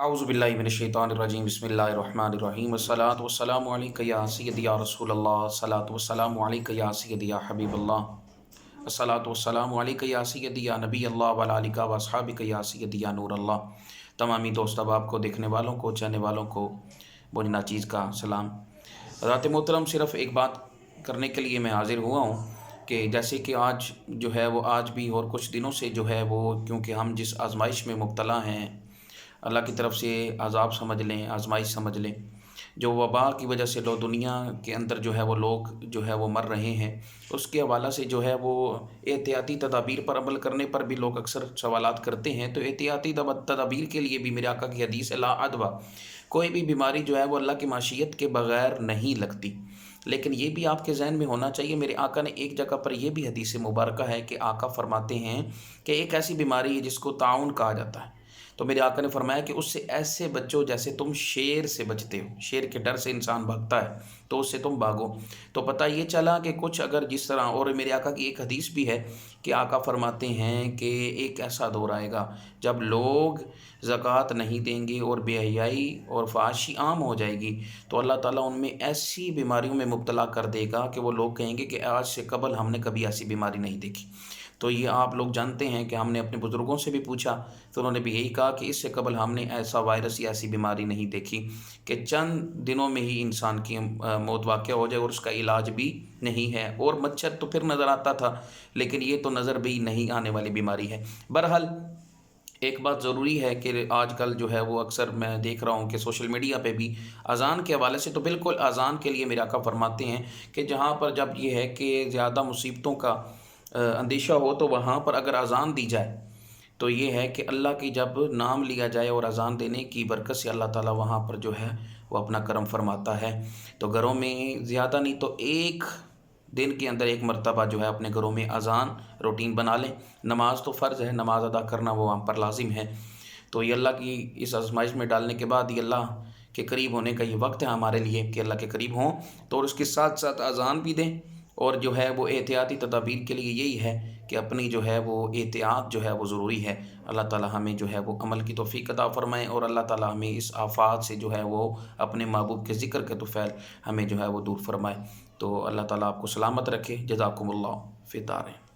اعوذ باللہ من الشیطان الرجیم بسم اللہ الرحمن الرحیم الصلاۃ والسلام علیک یا سیدی یا رسول اللہ الصلاۃ والسلام علیک یا سیدی یا حبیب اللہ الصلاۃ والسلام علیک یا سیدی یا نبی اللہ وعلی آلک و اصحابک یا سیدی یا نور اللہ۔ تمامی دوست احباب کو، دیکھنے والوں کو، چاہنے والوں کو بڑی ناچیز کا سلام۔ حضرات محترم، صرف ایک بات کرنے کے لیے میں حاضر ہوا ہوں کہ جیسے کہ آج جو ہے وہ آج بھی اور کچھ دنوں سے جو ہے وہ کیونکہ ہم جس آزمائش میں مبتلا ہیں، اللہ کی طرف سے عذاب سمجھ لیں، آزمائش سمجھ لیں، جو وبا کی وجہ سے دنیا کے اندر جو ہے وہ لوگ جو ہے وہ مر رہے ہیں، اس کے حوالہ سے جو ہے وہ احتیاطی تدابیر پر عمل کرنے پر بھی لوگ اکثر سوالات کرتے ہیں۔ تو احتیاطی تدابیر کے لیے بھی میرے آقا کی حدیث ہے، لا عدویٰ، کوئی بھی بیماری جو ہے وہ اللہ کی معشیت کے بغیر نہیں لگتی۔ لیکن یہ بھی آپ کے ذہن میں ہونا چاہیے، میرے آقا نے ایک جگہ پر یہ بھی حدیث مبارکہ ہے کہ آقا فرماتے ہیں کہ ایک ایسی بیماری ہے جس کو طاعون کہا جاتا ہے، تو میرے آقا نے فرمایا کہ اس سے ایسے بچو جیسے تم شیر سے بچتے ہو، شیر کے ڈر سے انسان بھاگتا ہے تو اس سے تم بھاگو۔ تو پتہ یہ چلا کہ کچھ اگر جس طرح، اور میرے آقا کی ایک حدیث بھی ہے کہ آقا فرماتے ہیں کہ ایک ایسا دور آئے گا جب لوگ زکوٰۃ نہیں دیں گے اور بے حیائی اور فحاشی عام ہو جائے گی، تو اللہ تعالیٰ ان میں ایسی بیماریوں میں مبتلا کر دے گا کہ وہ لوگ کہیں گے کہ آج سے قبل ہم نے کبھی ایسی بیماری نہیں دیکھی۔ تو یہ آپ لوگ جانتے ہیں کہ ہم نے اپنے بزرگوں سے بھی پوچھا تو انہوں نے بھی یہی کہا کہ اس سے قبل ہم نے ایسا وائرس یا ایسی بیماری نہیں دیکھی کہ چند دنوں میں ہی انسان کی موت واقع ہو جائے اور اس کا علاج بھی نہیں ہے۔ اور مچھر تو پھر نظر آتا تھا، لیکن یہ تو نظر بھی نہیں آنے والی بیماری ہے۔ بہرحال ایک بات ضروری ہے کہ آج کل جو ہے وہ اکثر میں دیکھ رہا ہوں کہ سوشل میڈیا پہ بھی اذان کے حوالے سے، تو بالکل اذان کے لیے میرے آقا فرماتے ہیں کہ جہاں پر جب یہ ہے کہ زیادہ مصیبتوں کا اندیشہ ہو تو وہاں پر اگر اذان دی جائے تو یہ ہے کہ اللہ کی جب نام لیا جائے اور اذان دینے کی برکت سے اللہ تعالیٰ وہاں پر جو ہے وہ اپنا کرم فرماتا ہے۔ تو گھروں میں زیادہ نہیں تو ایک دن کے اندر ایک مرتبہ جو ہے اپنے گھروں میں اذان روٹین بنا لیں۔ نماز تو فرض ہے، نماز ادا کرنا وہ ہم پر لازم ہے۔ تو یہ اللہ کی اس آزمائش میں ڈالنے کے بعد یہ اللہ کے قریب ہونے کا یہ وقت ہے ہمارے لیے کہ اللہ کے قریب ہوں، تو اس کے ساتھ ساتھ اذان بھی دیں۔ اور جو ہے وہ احتیاطی تدابیر کے لیے یہی ہے کہ اپنی جو ہے وہ احتیاط جو ہے وہ ضروری ہے۔ اللہ تعالیٰ ہمیں جو ہے وہ عمل کی توفیق عطا فرمائے، اور اللہ تعالیٰ ہمیں اس آفات سے جو ہے وہ اپنے محبوب کے ذکر کے طفیل ہمیں جو ہے وہ دور فرمائے۔ تو اللہ تعالیٰ آپ کو سلامت رکھے۔ جزاکم اللہ فی الدارین۔